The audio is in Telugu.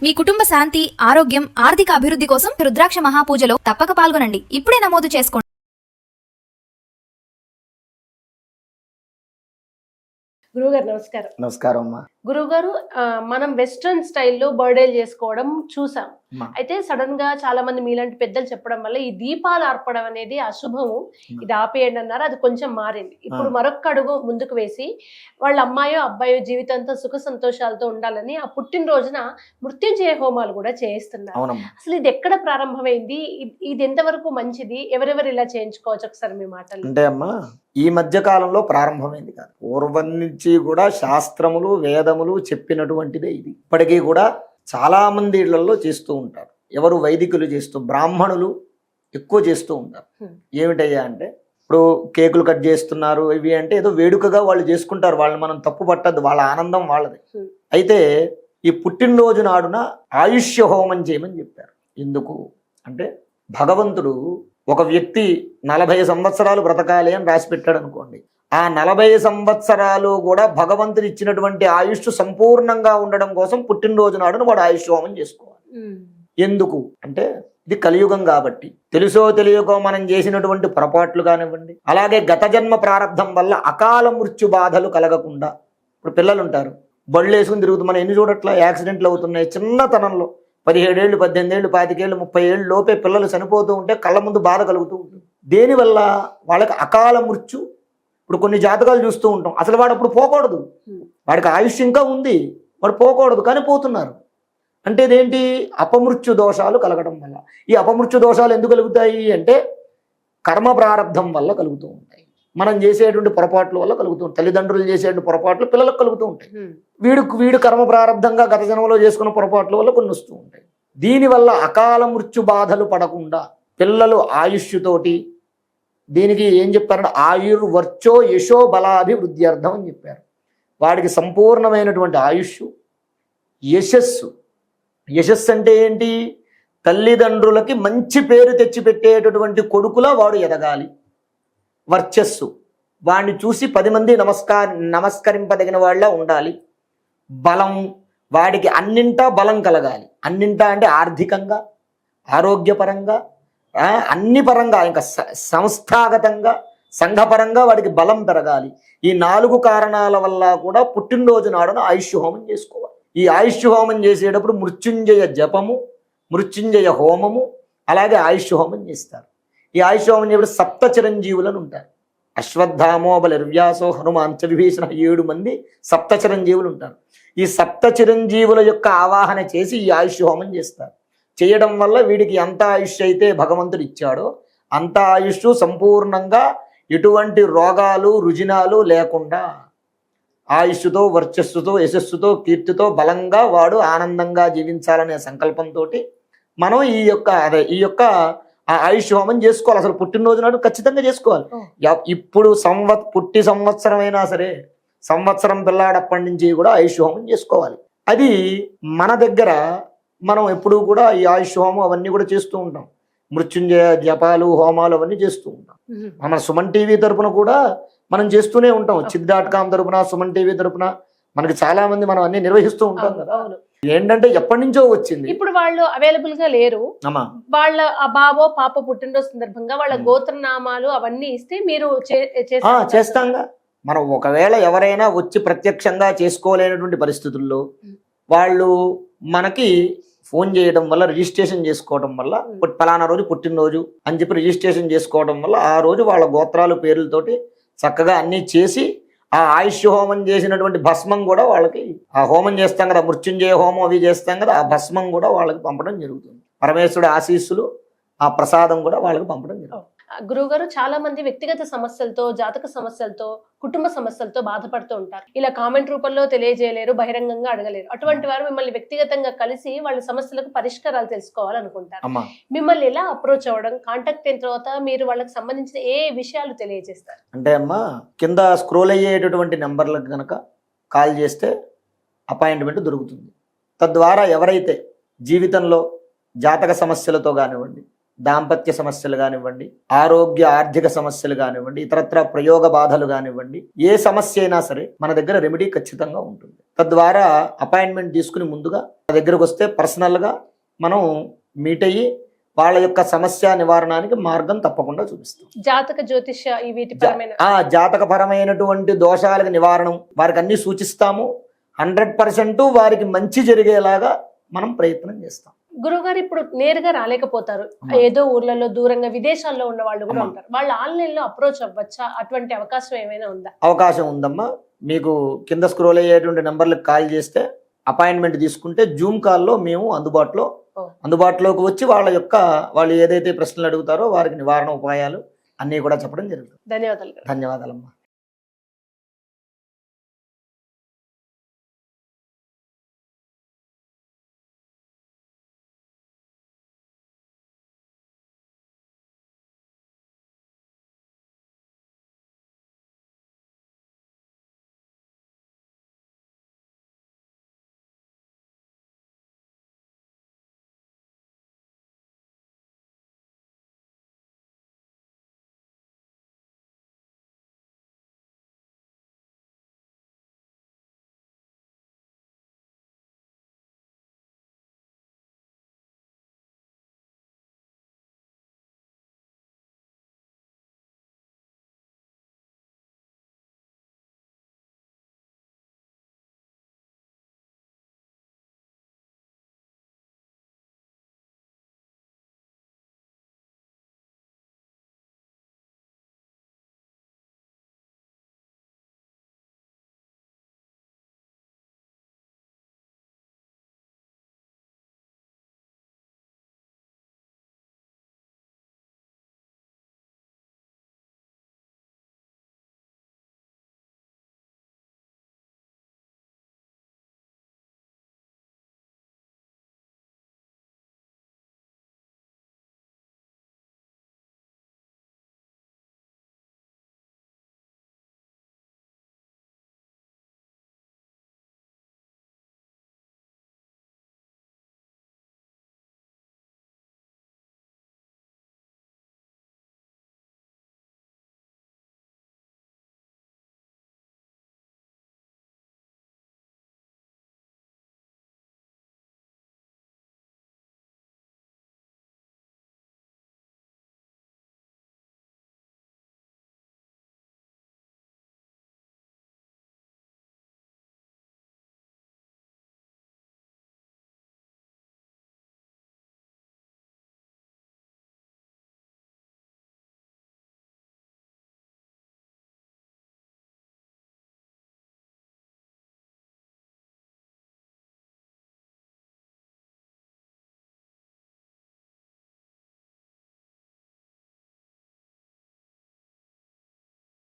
మీ కుటుంబ శాంతి, ఆరోగ్యం, ఆర్థిక అభివృద్ధి కోసం రుద్రాక్ష మహాపూజలో తప్పక పాల్గొనండి. ఇప్పుడే నమోదు చేసుకోండి. గురువుగారు నమస్కారం. నమస్కారం అమ్మా. గురువుగారు, మనం వెస్ట్రన్ స్టైల్లో బర్త్డేలు చేసుకోవడం చూసాం. అయితే సడన్ గా చాలా మంది మీలాంటి పెద్దలు చెప్పడం వల్ల ఈ దీపాలు ఆర్పడం అనేది అశుభము, ఇది ఆపేయండి అన్నారు. అది కొంచెం మారింది. ఇప్పుడు మరొక అడుగు ముందుకు వేసి వాళ్ళ అమ్మాయో అబ్బాయో జీవితంతో సుఖ సంతోషాలతో ఉండాలని ఆ పుట్టినరోజున మృత్యుంజయ హోమాలు కూడా చేయిస్తున్నారు. అసలు ఇది ఎక్కడ ప్రారంభమైంది? ఇది ఎంతవరకు మంచిది? ఎవరెవరు ఇలా చేయించుకోవచ్చు? ఒకసారి మీ మాటలు. అంటే అమ్మా, ఈ మధ్య కాలంలో ప్రారంభమైంది కాదు. పూర్వం నుంచి కూడా శాస్త్రములు వేదములు చెప్పినటువంటిదే ఇది. ఇప్పటికీ కూడా చాలా మంది ఇళ్లలో చేస్తూ ఉంటారు. ఎవరు వైదికులు చేస్తూ, బ్రాహ్మణులు ఎక్కువ చేస్తూ ఉంటారు. ఏమిటయ్యా అంటే, ఇప్పుడు కేకులు కట్ చేస్తున్నారు ఇవి అంటే ఏదో వేడుకగా వాళ్ళు చేసుకుంటారు. వాళ్ళని మనం తప్పు పట్టద్దు, వాళ్ళ ఆనందం వాళ్ళది. అయితే ఈ పుట్టినరోజు నాడున ఆయుష్య హోమం చేయమని చెప్పారు. ఎందుకు అంటే, భగవంతుడు ఒక వ్యక్తి 40 సంవత్సరాలు బ్రతకాలి అని రాసి పెట్టాడు అనుకోండి. ఆ 40 సంవత్సరాలు కూడా భగవంతుడు ఇచ్చినటువంటి ఆయుష్ సంపూర్ణంగా ఉండడం కోసం పుట్టినరోజు నాడును వాడు ఆయుష్ హోమం చేసుకోవాలి. ఎందుకు అంటే, ఇది కలియుగం కాబట్టి. తెలుసో తెలియకో మనం చేసినటువంటి పొరపాట్లు కానివ్వండి, అలాగే గత జన్మ ప్రారంధం వల్ల అకాల మృత్యు బాధలు కలగకుండా. ఇప్పుడు పిల్లలు ఉంటారు, బళ్ళు వేసుకుని తిరుగుతూ, మనం ఎన్ని చూడట్లా యాక్సిడెంట్లు అవుతున్నాయి చిన్నతనంలో. 17 ఏళ్ళు, 18 ఏళ్ళు, 25 ఏళ్ళు, 30 ఏళ్ళు లోపే పిల్లలు చనిపోతూ ఉంటే కళ్ళ ముందు బాధ కలుగుతూ ఉంటుంది. దేనివల్ల? వాళ్ళకి అకాల మృత్యు. ఇప్పుడు కొన్ని జాతకాలు చూస్తూ ఉంటాం, అసలు వాడు అప్పుడు పోకూడదు, వాడికి ఆయుష్ ఇంకా ఉంది, వాడు పోకూడదు కానీ పోతున్నారు. అంటే ఇదేంటి? అపమృత్యు దోషాలు కలగడం వల్ల. ఈ అపమృత్యు దోషాలు ఎందుకు కలుగుతాయి అంటే, కర్మ ప్రారంధం వల్ల కలుగుతూ ఉంటాయి. మనం చేసేటువంటి పొరపాట్ల వల్ల కలుగుతూ ఉంటాయి. తల్లిదండ్రులు చేసేటువంటి పొరపాట్లు పిల్లలకు కలుగుతూ ఉంటాయి. వీడు కర్మ ప్రారంధంగా గత జన్మలో చేసుకున్న పొరపాట్ల వల్ల కొన్ని వస్తూ ఉంటాయి. దీనివల్ల అకాల మృత్యు బాధలు పడకుండా పిల్లలు ఆయుష్తోటి, దీనికి ఏం చెప్పారంటే ఆయుర్వర్చో యశో బలాభివృద్ధ్యర్థం అని చెప్పారు. వాడికి సంపూర్ణమైనటువంటి ఆయుష్, యశస్సు. యశస్సు అంటే ఏంటి? తల్లిదండ్రులకి మంచి పేరు తెచ్చిపెట్టేటటువంటి కొడుకులా వాడు ఎదగాలి. వర్చస్సు, వాడిని చూసి 10 మంది నమస్కరింపదగిన వాళ్ళ ఉండాలి. బలం, వాడికి అన్నింటా బలం కలగాలి. అన్నింటా అంటే ఆర్థికంగా, ఆరోగ్యపరంగా, అన్ని పరంగా, ఇంకా సంస్థాగతంగా, సంఘపరంగా వాడికి బలం పెరగాలి. ఈ 4 కారణాల వల్ల కూడా పుట్టినరోజు నాడున ఆయుష్ హోమం చేసుకోవాలి. ఈ ఆయుష్ హోమం చేసేటప్పుడు మృత్యుంజయ జపము, మృత్యుంజయ హోమము, అలాగే ఆయుష్ హోమం చేస్తారు. ఈ ఆయుష్ హోమం చేసేటప్పుడు 7 చిరంజీవులను ఉంటారు. అశ్వత్థామో బలిర్వ్యాసో హనుమాన్ చ విభీషణ, 7 మంది 7 చిరంజీవులు ఉంటారు. ఈ 7 చిరంజీవుల యొక్క ఆవాహన చేసి ఈ ఆయుష్ హోమం చేస్తారు. చేయడం వల్ల వీడికి ఎంత ఆయుష్ అయితే భగవంతుడు ఇచ్చాడో అంత ఆయుష్ సంపూర్ణంగా ఎటువంటి రోగాలు రుజినాలు లేకుండా ఆయుష్తో, వర్చస్సుతో, యశస్సుతో, కీర్తితో బలంగా వాడు ఆనందంగా జీవించాలనే సంకల్పంతో మనం ఈ యొక్క ఆయుష్ హోమం చేసుకోవాలి. అసలు పుట్టినరోజు నాడు ఖచ్చితంగా చేసుకోవాలి. ఇప్పుడు పుట్టి సంవత్సరం అయినా సరే, సంవత్సరం పిల్లాడప్పటి నుంచి కూడా ఆయుష్ హోమం చేసుకోవాలి. అది మన దగ్గర మనం ఎప్పుడూ కూడా ఈ ఆయుష్ హోమం అవన్నీ కూడా చేస్తూ ఉంటాం. మృత్యుంజయ జపాలు, హోమాలు అవన్నీ చేస్తూ ఉంటాం. మన సుమన్ టీవీ తరపున కూడా మనం చేస్తూనే ఉంటాం. chick.com తరపున, సుమన్ టీవీ తరపున మనకి చాలా మంది మనం అన్ని నిర్వహిస్తూ ఉంటాం కదా. ఏంటంటే ఎప్పటి నుంచో వచ్చింది. ఇప్పుడు వాళ్ళు అవైలబుల్ గా లేరు. వాళ్ళ బాబో పాప పుట్టినరోజు సందర్భంగా వాళ్ళ గోత్రనామాలు అవన్నీ ఇస్తే మీరు చేస్తాంగా. మనం ఒకవేళ ఎవరైనా వచ్చి ప్రత్యక్షంగా చేసుకోలేనటువంటి పరిస్థితుల్లో వాళ్ళు మనకి ఫోన్ చేయడం వల్ల, రిజిస్ట్రేషన్ చేసుకోవడం వల్ల, పలానా రోజు పుట్టినరోజు అని చెప్పి రిజిస్ట్రేషన్ చేసుకోవడం వల్ల ఆ రోజు వాళ్ళ గోత్రాలు పేర్లతోటి చక్కగా అన్నీ చేసి ఆ ఆయుష్ హోమం చేసినటువంటి భస్మం కూడా వాళ్ళకి, ఆ హోమం చేస్తాం కదా, మృత్యుంజయ హోమం అవి చేస్తాం కదా, ఆ భస్మం కూడా వాళ్ళకి పంపడం జరుగుతుంది. పరమేశ్వరుడు ఆశీస్సులు, ఆ ప్రసాదం కూడా వాళ్ళకి పంపడం జరుగుతుంది. గురువుగారు, చాలా మంది వ్యక్తిగత సమస్యలతో, జాతక సమస్యలతో, కుటుంబ సమస్యలతో బాధపడుతూ ఉంటారు. ఇలా కామెంట్ రూపంలో తెలియజేయలేరు, బహిరంగంగా అడగలేరు. అటువంటి వారు మిమ్మల్ని వ్యక్తిగతంగా కలిసి వాళ్ళ సమస్యలకు పరిష్కారాలు తెలుసుకోవాలనుకుంటారు. మిమ్మల్ని ఎలా అప్రోచ్ అవ్వడం, కాంటాక్ట్ అయిన తర్వాత మీరు వాళ్ళకి సంబంధించిన ఏ విషయాలు తెలియజేస్తారు? అంటే అమ్మా, కింద స్క్రోల్ అయ్యేటటువంటి నెంబర్లకు కనుక కాల్ చేస్తే అపాయింట్మెంట్ దొరుకుతుంది. తద్వారా ఎవరైతే జీవితంలో జాతక సమస్యలతో కానివ్వండి, దాంపత్య సమస్యలు కానివ్వండి, ఆరోగ్య ఆర్థిక సమస్యలు కానివ్వండి, ఇతరత్ర ప్రయోగ బాధలు కానివ్వండి, ఏ సమస్య అయినా సరే మన దగ్గర రెమెడీ ఖచ్చితంగా ఉంటుంది. తద్వారా అపాయింట్మెంట్ తీసుకుని ముందుగా మన దగ్గరకు వస్తే పర్సనల్గా మనం మీట్ అయ్యి వాళ్ళ యొక్క సమస్య నివారణానికి మార్గం తప్పకుండా చూపిస్తాం. జాతక జ్యోతిష ఈ వీటి పరమైన జాతకపరమైనటువంటి దోషాలకు నివారణం వారికి అన్ని సూచిస్తాము. 100% వారికి మంచి జరిగేలాగా మనం ప్రయత్నం చేస్తాం. గురువుగారు ఇప్పుడు నేరుగా రాలేకపోతారు, ఏదో ఊర్లలో దూరంగా విదేశాల్లో ఉన్న వాళ్ళు కూడా ఉంటారు, వాళ్ళు ఆన్లైన్ లో అప్రోచ్ అవ్వచ్చా? అటువంటి అవకాశం ఏమైనా ఉందా? అవకాశం ఉందమ్మా. మీకు కింద స్క్రోల్ అయ్యేటువంటి నెంబర్లకు కాల్ చేస్తే అపాయింట్మెంట్ తీసుకుంటే జూమ్ కాల్లో మేము అందుబాటులోకి వచ్చి వాళ్ళు ఏదైతే ప్రశ్నలు అడుగుతారో వారికి నివారణ ఉపాయాలు అన్నీ కూడా చెప్పడం జరుగుతుంది. ధన్యవాదాలు. ధన్యవాదాలమ్మా.